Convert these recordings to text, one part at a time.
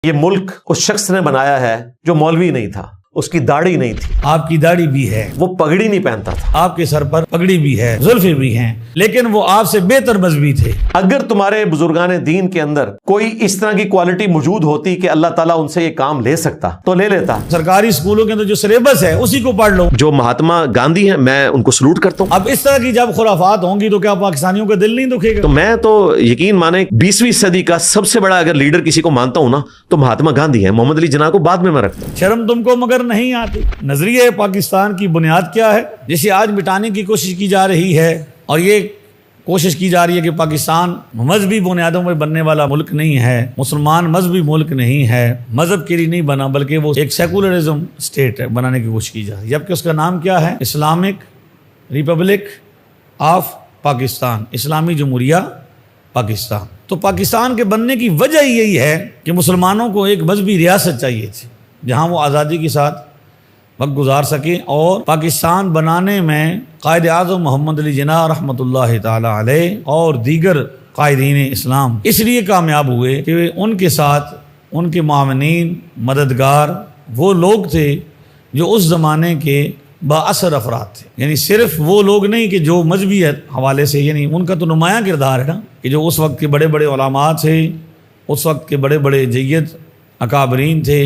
یہ ملک اس شخص نے بنایا ہے جو مولوی نہیں تھا، اس کی داڑھی نہیں تھی، آپ کی داڑھی بھی ہے، وہ پگڑی نہیں پہنتا تھا، آپ کے سر پر پگڑی بھی ہے، زلفیں بھی ہیں، لیکن وہ آپ سے بہتر مذہبی تھے۔ اگر تمہارے بزرگان دین کے اندر کوئی اس طرح کی کوالٹی موجود ہوتی کہ اللہ تعالیٰ ان سے یہ کام لے سکتا تو لے لیتا۔ سرکاری اسکولوں کے اندر جو سلیبس ہے اسی کو پڑھ لو۔ جو مہاتما گاندھی ہیں میں ان کو سلوٹ کرتا ہوں۔ اب اس طرح کی جب خرافات ہوں گی تو کیا پاکستانیوں کا دل نہیں دکھے گا؟ تو میں تو یقین مانیں 20ویں صدی کا سب سے بڑا اگر لیڈر کسی کو مانتا ہوں نا تو مہاتما گاندھی ہے۔ محمد علی جناح کو بعد میں رکھتا ہوں۔ شرم تم کو مگر نہیں آتی۔ نظریہ پاکستان کی بنیاد کیا ہے جسے آج مٹانے کی کوشش کی جا رہی ہے، اور یہ کوشش کی جا رہی ہے کہ پاکستان مذہبی بنیادوں میں بننے والا ملک نہیں ہے، مسلمان مذہبی ملک نہیں ہے، مذہب کے لیے نہیں بنا بلکہ وہ ایک سیکولرزم اسٹیٹ ہے بنانے کی کوشش کی جا رہی ہے، جبکہ اس کا نام کیا ہے؟ اسلامک ریپبلک آف پاکستان، اسلامی جمہوریہ پاکستان۔ تو پاکستان کے بننے کی وجہ یہی ہے کہ مسلمانوں کو ایک مذہبی ریاست چاہیے تھی جہاں وہ آزادی کے ساتھ وقت گزار سکیں، اور پاکستان بنانے میں قائد اعظم محمد علی جناح رحمۃ اللہ تعالی علیہ اور دیگر قائدین اسلام اس لیے کامیاب ہوئے کہ ان کے ساتھ ان کے معاونین، مددگار وہ لوگ تھے جو اس زمانے کے بااثر افراد تھے، یعنی صرف وہ لوگ نہیں کہ جو مذہبی حوالے سے، یعنی ان کا تو نمایاں کردار ہے نا، کہ جو اس وقت کے بڑے بڑے علماء تھے، اس وقت کے بڑے بڑے جید اکابرین تھے،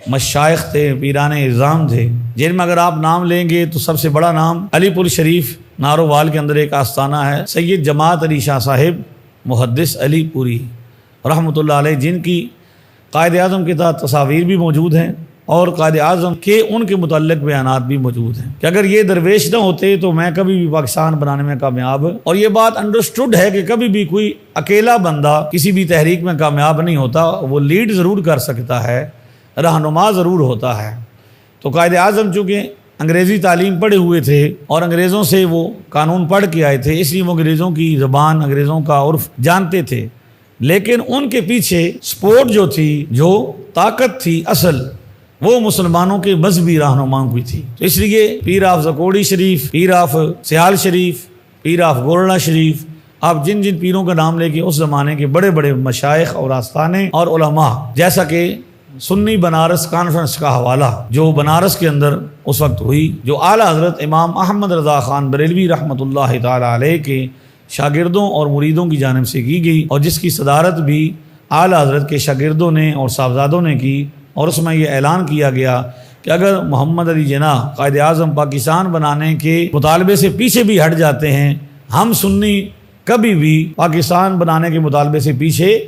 مشائخ تھے، پیران اعظام تھے، جن میں اگر آپ نام لیں گے تو سب سے بڑا نام علی پور شریف نارووال کے اندر ایک آستانہ ہے، سید جماعت علی شاہ صاحب محدث علی پوری رحمۃ اللہ علیہ، جن کی قائد اعظم کے تحت تصاویر بھی موجود ہیں اور قائد اعظم کے ان کے متعلق بیانات بھی موجود ہیں کہ اگر یہ درویش نہ ہوتے تو میں کبھی بھی پاکستان بنانے میں کامیاب، اور یہ بات انڈرسٹوڈ ہے کہ کبھی بھی کوئی اکیلا بندہ کسی بھی تحریک میں کامیاب نہیں ہوتا، وہ لیڈ ضرور کر سکتا ہے، رہنما ضرور ہوتا ہے۔ تو قائد اعظم چونکہ انگریزی تعلیم پڑھے ہوئے تھے اور انگریزوں سے وہ قانون پڑھ کے آئے تھے، اس لیے وہ انگریزوں کی زبان، انگریزوں کا عرف جانتے تھے، لیکن ان کے پیچھے سپورٹ جو تھی، جو طاقت تھی اصل، وہ مسلمانوں کے مذہبی رہنماؤں کی تھی۔ تو اس لیے پیر آف زکوڑی شریف، پیر آف سیال شریف، پیر آف گورڑا شریف، آپ جن جن پیروں کا نام لے کے اس زمانے کے بڑے بڑے مشائخ اور آستانے اور علماء، جیسا کہ سنی بنارس کانفرنس کا حوالہ جو بنارس کے اندر اس وقت ہوئی، جو اعلیٰ حضرت امام احمد رضا خان بریلوی رحمۃ اللہ تعالی علیہ کے شاگردوں اور مریدوں کی جانب سے کی گئی، اور جس کی صدارت بھی اعلیٰ حضرت کے شاگردوں نے اور صاحبزادوں نے کی، اور اس میں یہ اعلان کیا گیا کہ اگر محمد علی جناح قائد اعظم پاکستان بنانے کے مطالبے سے پیچھے بھی ہٹ جاتے ہیں، ہم سنی کبھی بھی پاکستان بنانے کے مطالبے سے پیچھے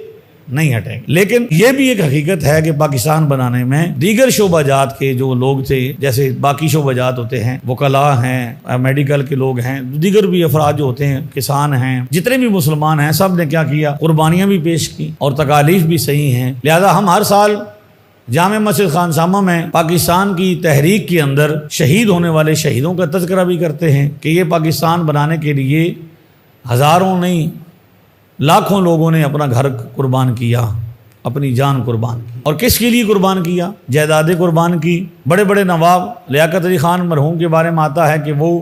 نہیں ہٹیں گے۔ لیکن یہ بھی ایک حقیقت ہے کہ پاکستان بنانے میں دیگر شعبہ جات کے جو لوگ تھے، جیسے باقی شعبہ جات ہوتے ہیں، وکلاء ہیں، میڈیکل کے لوگ ہیں، دیگر بھی افراد جو ہوتے ہیں، کسان ہیں، جتنے بھی مسلمان ہیں، سب نے کیا کیا؟ قربانیاں بھی پیش کی اور تکالیف بھی صحیح ہیں۔ لہذا ہم ہر سال جامع مسجد خانسامہ میں پاکستان کی تحریک کے اندر شہید ہونے والے شہیدوں کا تذکرہ بھی کرتے ہیں کہ یہ پاکستان بنانے کے لیے ہزاروں نہیں لاکھوں لوگوں نے اپنا گھر قربان کیا، اپنی جان قربان کی، اور کس کے لیے قربان کیا؟ جائیدادیں قربان کی۔ بڑے بڑے نواب، لیاقت علی خان مرحوم کے بارے میں آتا ہے کہ وہ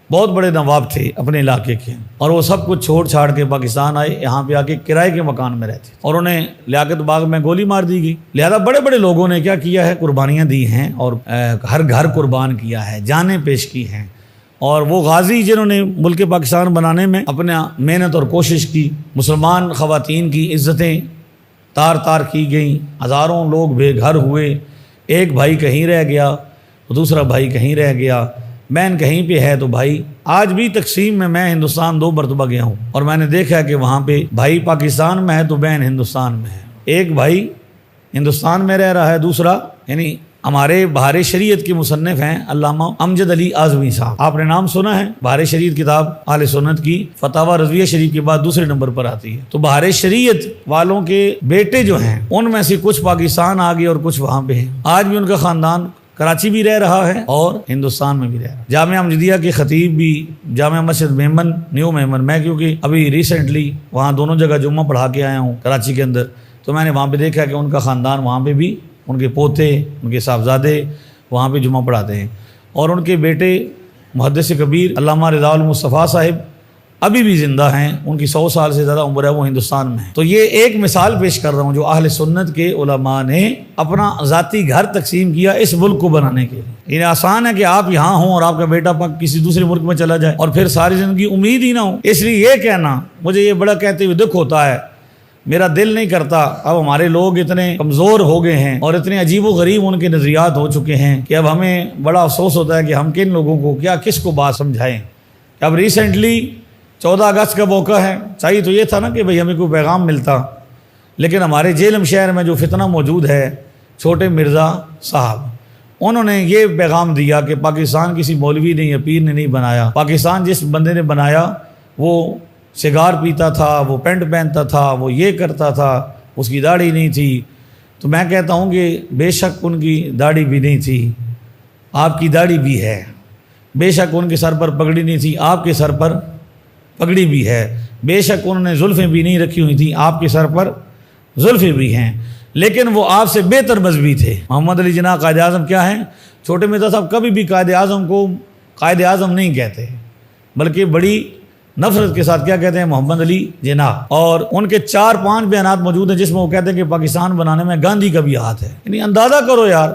بہت بڑے نواب تھے اپنے علاقے کے، اور وہ سب کچھ چھوڑ چھاڑ کے پاکستان آئے، یہاں پہ آ کے کرائے کے مکان میں رہتے، اور انہیں لیاقت باغ میں گولی مار دی گئی۔ لہذا بڑے بڑے لوگوں نے کیا کیا ہے؟ قربانیاں دی ہیں، اور ہر گھر قربان کیا ہے، جانیں پیش کی ہیں، اور وہ غازی جنہوں نے ملک پاکستان بنانے میں اپنا محنت اور کوشش کی، مسلمان خواتین کی عزتیں تار تار کی گئیں، ہزاروں لوگ بے گھر ہوئے، ایک بھائی کہیں رہ گیا، دوسرا بھائی کہیں رہ گیا، بہن کہیں پہ ہے تو بھائی۔ آج بھی تقسیم میں ہندوستان 2 مرتبہ گیا ہوں، اور میں نے دیکھا کہ وہاں پہ بھائی پاکستان میں ہے تو بہن ہندوستان میں ہے، ایک بھائی ہندوستان میں رہ رہا ہے، دوسرا، یعنی ہمارے بہار شریعت کے مصنف ہیں علامہ امجد علی اعظمی صاحب، آپ نے نام سنا ہے؟ بہار شریعت کتاب اہل سنت کی فتاوی رضویہ شریف کے بعد دوسرے نمبر پر آتی ہے۔ تو بہار شریعت والوں کے بیٹے جو ہیں ان میں سے کچھ پاکستان آ گئے اور کچھ وہاں پہ ہیں، آج بھی ان کا خاندان کراچی بھی رہ رہا ہے اور ہندوستان میں بھی رہ رہا ہے۔ جامعہ امجدیہ کے خطیب بھی جامعہ مسجد میمن، نیو میمن، میں کیونکہ ابھی ریسنٹلی وہاں دونوں جگہ جمعہ پڑھا کے آیا ہوں کراچی کے اندر، تو میں نے وہاں پہ دیکھا کہ ان کا خاندان وہاں پہ بھی، ان کے پوتے، ان کے صاحبزادے وہاں پہ جمعہ پڑھاتے ہیں، اور ان کے بیٹے محدث کبیر علامہ رضا المصطفیٰ صاحب ابھی بھی زندہ ہیں، ان کی 100 سال سے زیادہ عمر ہے، وہ ہندوستان میں ہیں۔ تو یہ ایک مثال پیش کر رہا ہوں جو اہل سنت کے علماء نے اپنا ذاتی گھر تقسیم کیا اس ملک کو بنانے کے لیے۔ یہ آسان ہے کہ آپ یہاں ہوں اور آپ کا بیٹا کسی دوسرے ملک میں چلا جائے اور پھر ساری زندگی امید ہی نہ ہو۔ اس لیے یہ کہنا، مجھے یہ بڑا کہتے ہوئے دکھ ہوتا ہے، میرا دل نہیں کرتا، اب ہمارے لوگ اتنے کمزور ہو گئے ہیں اور اتنے عجیب و غریب ان کے نظریات ہو چکے ہیں کہ اب ہمیں بڑا افسوس ہوتا ہے کہ ہم کن لوگوں کو کس کو بات سمجھائیں۔ اب ریسنٹلی 14 اگست کا موقع ہے، چاہیے تو یہ تھا نا کہ بھئی ہمیں کوئی پیغام ملتا، لیکن ہمارے جیلم شہر میں جو فتنہ موجود ہے، چھوٹے مرزا صاحب، انہوں نے یہ پیغام دیا کہ پاکستان کسی مولوی نے یا پیر نے نہیں بنایا، پاکستان جس بندے نے بنایا وہ سگار پیتا تھا، وہ پینٹ پہنتا تھا، وہ یہ کرتا تھا، اس کی داڑھی نہیں تھی۔ تو میں کہتا ہوں کہ بے شک ان کی داڑھی بھی نہیں تھی، آپ کی داڑھی بھی ہے، بے شک ان کے سر پر پگڑی نہیں تھی، آپ کے سر پر پگڑی بھی ہے، بے شک انہوں نے زلفیں بھی نہیں رکھی ہوئی تھیں، آپ کے سر پر زلفیں بھی ہیں، لیکن وہ آپ سے بہتر مذہبی تھے۔ محمد علی جناح قائد اعظم کیا ہیں؟ چھوٹے مرزا صاحب کبھی بھی قائد اعظم کو قائد اعظم نہیں کہتے، بلکہ بڑی نفرت کے ساتھ کیا کہتے ہیں؟ محمد علی جناح۔ اور ان کے 4-5 بیانات موجود ہیں جس میں وہ کہتے ہیں کہ پاکستان بنانے میں گاندھی کا بھی ہاتھ ہے۔ یعنی اندازہ کرو یار،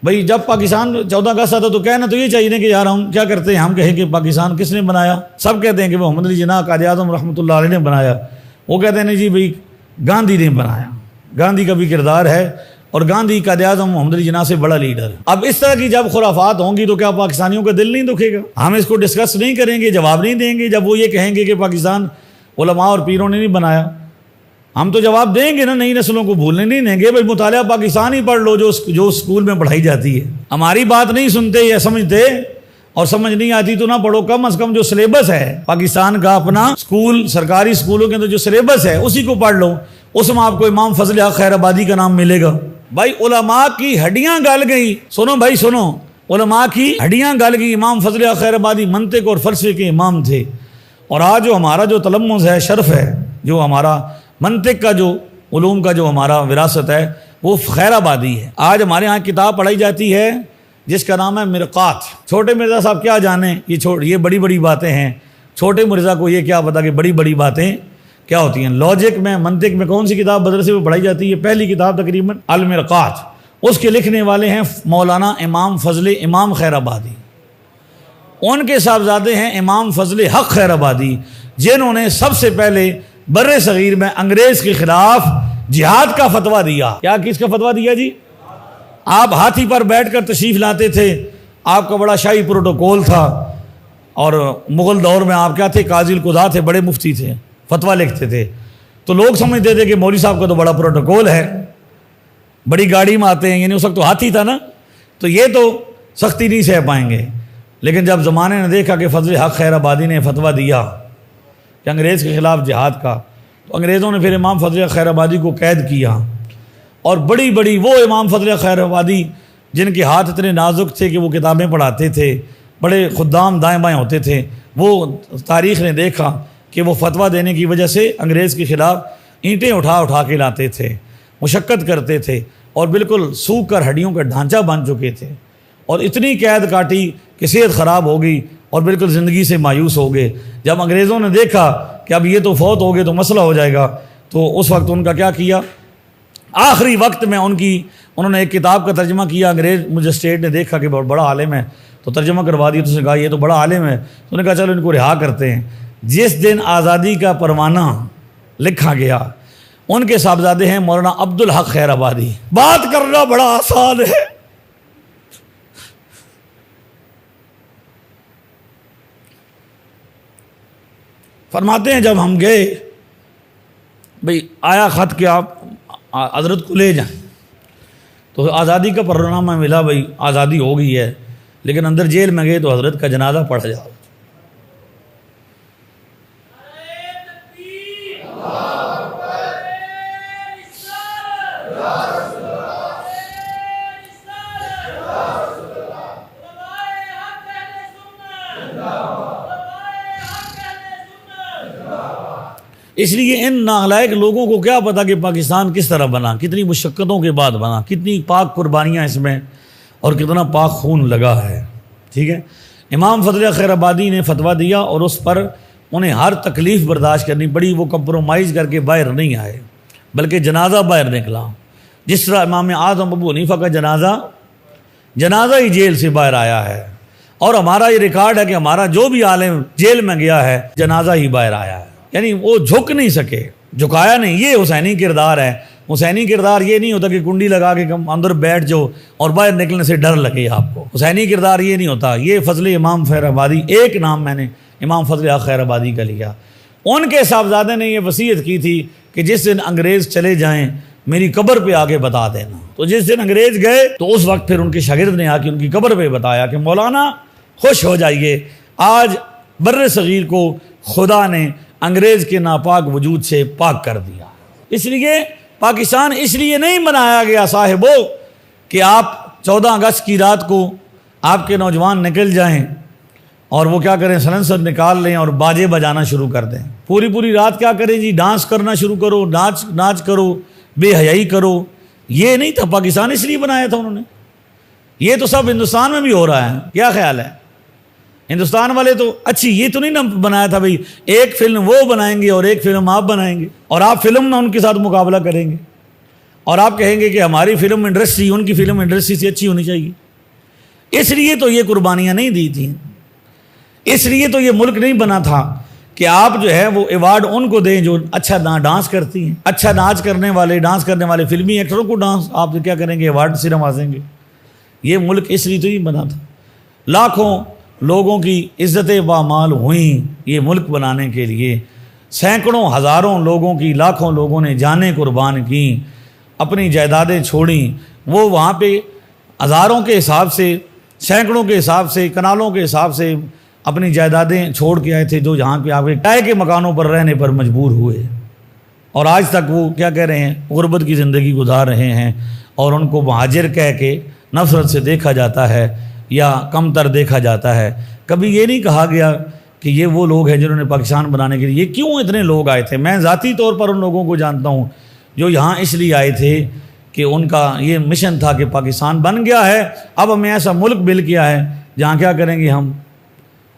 بھئی جب پاکستان 14 اگست آتا تو کہنا تو یہ چاہیے نا کہ یار ہم کیا کرتے ہیں، ہم کہیں کہ پاکستان کس نے بنایا؟ سب کہتے ہیں کہ محمد علی جناح قائد اعظم رحمۃ اللہ علیہ نے بنایا، وہ کہتے ہیں نہیں جی بھئی گاندھی نے بنایا، گاندھی کا بھی کردار ہے اور گاندھی قائد اعظم محمد علی جناح سے بڑا لیڈر ہے۔ اب اس طرح کی جب خرافات ہوں گی تو کیا پاکستانیوں کا دل نہیں دکھے گا؟ ہم اس کو ڈسکس نہیں کریں گے، جواب نہیں دیں گے جب وہ یہ کہیں گے کہ پاکستان علماء اور پیروں نے نہیں بنایا؟ ہم تو جواب دیں گے نا، نئی نسلوں کو بھولنے نہیں دیں گے، بھائی مطالعہ پاکستان ہی پڑھ لو جو اسکول میں پڑھائی جاتی ہے۔ ہماری بات نہیں سنتے یا سمجھتے اور سمجھ نہیں آتی تو نہ پڑھو، کم از کم جو سلیبس ہے پاکستان کا اپنا اسکول، سرکاری اسکولوں کے اندر جو سلیبس ہے اسی کو پڑھ لو، اس میں آپ کو امام فضل حق خیر آبادی کا نام ملے گا۔ بھائی علماء کی ہڈیاں گل گئی، سنو بھائی سنو، علماء کی ہڈیاں گل گئی۔ امام فضل حق خیر آبادی منطق اور فلسفے کے امام تھے، اور آج جو ہمارا جو تلمذ ہے، شرف ہے، جو ہمارا منطق کا جو علوم کا جو ہمارا وراثت ہے وہ خیر آبادی ہے۔ آج ہمارے ہاں کتاب پڑھائی جاتی ہے جس کا نام ہے مرقات۔ چھوٹے مرزا صاحب کیا جانیں، یہ بڑی بڑی باتیں ہیں، چھوٹے مرزا کو یہ کیا پتا کہ بڑی بڑی باتیں کیا ہوتی ہیں۔ لاجک میں، منطق میں کون سی کتاب مدرسے میں پڑھائی جاتی ہے؟ پہلی کتاب تقریباً المرقات، اس کے لکھنے والے ہیں مولانا امام فضل امام خیر آبادی، ان کے صاحبزادے ہیں امام فضل حق خیر آبادی، جنہوں نے سب سے پہلے بر صغیر میں انگریز کے خلاف جہاد کا فتویٰ دیا۔ کیا کس کا فتویٰ دیا جی؟ آپ ہاتھی پر بیٹھ کر تشریف لاتے تھے، آپ کا بڑا شاہی پروٹوکول تھا، اور مغل دور میں آپ کیا تھے؟ قاضی القضاء تھے، بڑے مفتی تھے، فتویٰ لکھتے تھے، تو لوگ سمجھتے تھے کہ مولوی صاحب کا تو بڑا پروٹوکول ہے، بڑی گاڑی میں آتے ہیں، یعنی اس وقت تو ہاتھی تھا نا، تو یہ تو سختی نہیں سہ پائیں گے۔ لیکن جب زمانے نے دیکھا کہ فضل حق خیر آبادی نے فتویٰ دیا کہ انگریز کے خلاف جہاد کا، تو انگریزوں نے پھر امام فضل خیر آبادی کو قید کیا، اور بڑی بڑی وہ امام فضل خیر آبادی جن کے ہاتھ اتنے نازک تھے کہ وہ کتابیں پڑھاتے تھے، بڑے خدام دائیں بائیں ہوتے تھے، وہ تاریخ نے دیکھا کہ وہ فتویٰ دینے کی وجہ سے انگریز کے خلاف اینٹیں اٹھا کے لاتے تھے، مشقت کرتے تھے، اور بالکل سوکھ کر ہڈیوں کا ڈھانچہ بن چکے تھے، اور اتنی قید کاٹی کہ صحت خراب ہو گئی اور بالکل زندگی سے مایوس ہو گئے۔ جب انگریزوں نے دیکھا کہ اب یہ تو فوت ہو گئے تو مسئلہ ہو جائے گا، تو اس وقت ان کا کیا کیا؟ آخری وقت میں انہوں نے ایک کتاب کا ترجمہ کیا۔ انگریز مجسٹریٹ نے دیکھا کہ بہت بڑا عالم ہے تو ترجمہ کروا دیا، تو اس نے کہا یہ تو بڑا عالم ہے، تو انہوں نے کہا چلو ان کو رہا کرتے ہیں۔ جس دن آزادی کا پروانہ لکھا گیا، ان کے صاحبزادے ہیں مولانا عبدالحق خیر آبادی۔ بات کرنا بڑا آسان ہے، فرماتے ہیں جب ہم گئے، بھئی آیا خط کہ آپ حضرت کو لے جائیں، تو آزادی کا پرنامہ ملا، بھئی آزادی ہو گئی ہے، لیکن اندر جیل میں گئے تو حضرت کا جنازہ پڑھا جاؤ۔ اس لیے ان نالائق لوگوں کو کیا پتا کہ پاکستان کس طرح بنا، کتنی مشقتوں کے بعد بنا، کتنی پاک قربانیاں اس میں اور کتنا پاک خون لگا ہے۔ ٹھیک ہے، امام فضل خیر آبادی نے فتویٰ دیا اور اس پر انہیں ہر تکلیف برداشت کرنی پڑی، وہ کمپرومائز کر کے باہر نہیں آئے بلکہ جنازہ باہر نکلا۔ جس طرح امام اعظم ابو حنیفہ کا جنازہ ہی جیل سے باہر آیا ہے، اور ہمارا یہ ریکارڈ ہے کہ ہمارا جو بھی عالم جیل میں گیا ہے جنازہ ہی باہر آیا ہے، یعنی وہ جھک نہیں سکے، جھکایا نہیں۔ یہ حسینی کردار ہے۔ حسینی کردار یہ نہیں ہوتا کہ کنڈی لگا کے اندر بیٹھ جاؤ اور باہر نکلنے سے ڈر لگے آپ کو۔ حسینی کردار یہ نہیں ہوتا۔ یہ فضل امام خیر آبادی، ایک نام میں نے امام فضل خیر آبادی کا لیا۔ ان کے صاحبزادے نے یہ وصیت کی تھی کہ جس دن انگریز چلے جائیں میری قبر پہ آ کے بتا دینا۔ تو جس دن انگریز گئے تو اس وقت پھر ان کے شاگرد نے آ کے ان کی قبر پہ بتایا کہ مولانا خوش ہو جائیے، آج بر صغیر کو خدا نے انگریز کے ناپاک وجود سے پاک کر دیا۔ اس لیے پاکستان اس لیے نہیں بنایا گیا صاحبو کہ آپ 14 اگست کی رات کو آپ کے نوجوان نکل جائیں اور وہ کیا کریں، سلنسر نکال لیں اور باجے بجانا شروع کر دیں، پوری رات کیا کریں جی، ڈانس کرنا شروع کرو، ناچ کرو، بے حیائی کرو۔ یہ نہیں تھا پاکستان، اس لیے بنایا تھا انہوں نے۔ یہ تو سب ہندوستان میں بھی ہو رہا ہے، کیا خیال ہے؟ ہندوستان والے تو اچھی یہ تو نہیں نہ بنایا تھا بھئی ایک فلم وہ بنائیں گے اور ایک فلم آپ بنائیں گے، اور آپ فلم میں ان کے ساتھ مقابلہ کریں گے اور آپ کہیں گے کہ ہماری فلم انڈسٹری ان کی فلم انڈسٹری سے اچھی ہونی چاہیے۔ اس لیے تو یہ قربانیاں نہیں دی تھیں، اس لیے تو یہ ملک نہیں بنا تھا کہ آپ جو ہے وہ ایوارڈ ان کو دیں جو اچھا ڈانس کرتی ہیں، اچھا ڈانس کرنے والے فلمی ایکٹروں کو ڈانس آپ کیا کریں گے، ایوارڈ سے نوازیں گے۔ یہ ملک اس لیے تو نہیں بنا تھا۔ لاکھوں لوگوں کی عزتیں پامال ہوئیں یہ ملک بنانے کے لیے، سینکڑوں ہزاروں لوگوں کی، لاکھوں لوگوں نے جانیں قربان کیں، اپنی جائیدادیں چھوڑیں۔ وہ وہاں پہ ہزاروں کے حساب سے، سینکڑوں کے حساب سے، کنالوں کے حساب سے اپنی جائیدادیں چھوڑ کے آئے تھے، جو یہاں پہ آپ کے کرائے کے مکانوں پر رہنے پر مجبور ہوئے، اور آج تک وہ کیا کہہ رہے ہیں، غربت کی زندگی گزار رہے ہیں، اور ان کو مہاجر کہہ کے نفرت سے دیکھا جاتا ہے یا کم تر دیکھا جاتا ہے۔ کبھی یہ نہیں کہا گیا کہ یہ وہ لوگ ہیں جنہوں نے پاکستان بنانے کے لیے، یہ کیوں اتنے لوگ آئے تھے؟ میں ذاتی طور پر ان لوگوں کو جانتا ہوں جو یہاں اس لیے آئے تھے کہ ان کا یہ مشن تھا کہ پاکستان بن گیا ہے، اب ہمیں ایسا ملک مل گیا ہے جہاں کیا کریں گے،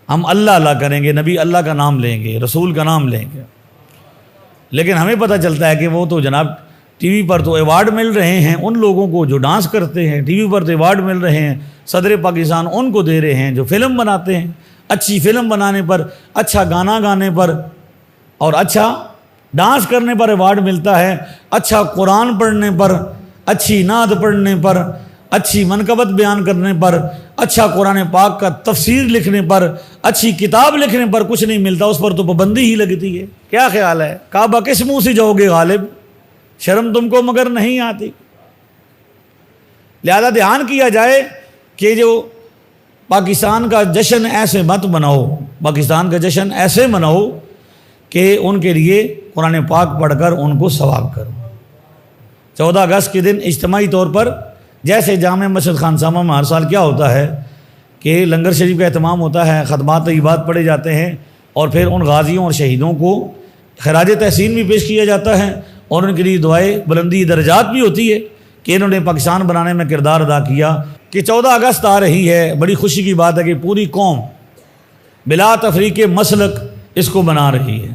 ہم اللہ کریں گے، نبی اللہ کا نام لیں گے، رسول کا نام لیں گے۔ لیکن ہمیں پتہ چلتا ہے کہ وہ تو جناب ٹی وی پر تو ایوارڈ مل رہے ہیں ان لوگوں کو جو ڈانس کرتے ہیں، ٹی وی پر تو ایوارڈ مل رہے ہیں، صدر پاکستان ان کو دے رہے ہیں جو فلم بناتے ہیں، اچھی فلم بنانے پر، اچھا گانا گانے پر اور اچھا ڈانس کرنے پر ایوارڈ ملتا ہے، اچھا قرآن پڑھنے پر، اچھی نعت پڑھنے پر، اچھی منقبت بیان کرنے پر، اچھا قرآن پاک کا تفسیر لکھنے پر، اچھی کتاب لکھنے پر کچھ نہیں ملتا، اس پر تو پابندی ہی لگتی ہے۔ کیا خیال ہے؟ کعبہ کس منہ سے جاؤ گے غالب؟ شرم تم کو مگر نہیں آتی؟ لہذا دھیان کیا جائے کہ جو پاکستان کا جشن ایسے مت مناؤ، پاکستان کا جشن ایسے مناؤ کہ ان کے لیے قرآن پاک پڑھ کر ان کو ثواب کرو۔ 14 اگست کے دن اجتماعی طور پر جیسے جامع مسجد خانسامہ میں ہر سال کیا ہوتا ہے کہ لنگر شریف کا اہتمام ہوتا ہے، خدمات طیبات پڑھے جاتے ہیں، اور پھر ان غازیوں اور شہیدوں کو خراج تحسین بھی پیش کیا جاتا ہے، اور ان کے لیے دعائیں بلندی درجات بھی ہوتی ہے کہ انہوں نے پاکستان بنانے میں کردار ادا کیا۔ کہ 14 اگست آ رہی ہے، بڑی خوشی کی بات ہے کہ پوری قوم بلا تفریق مسلک اس کو بنا رہی ہے۔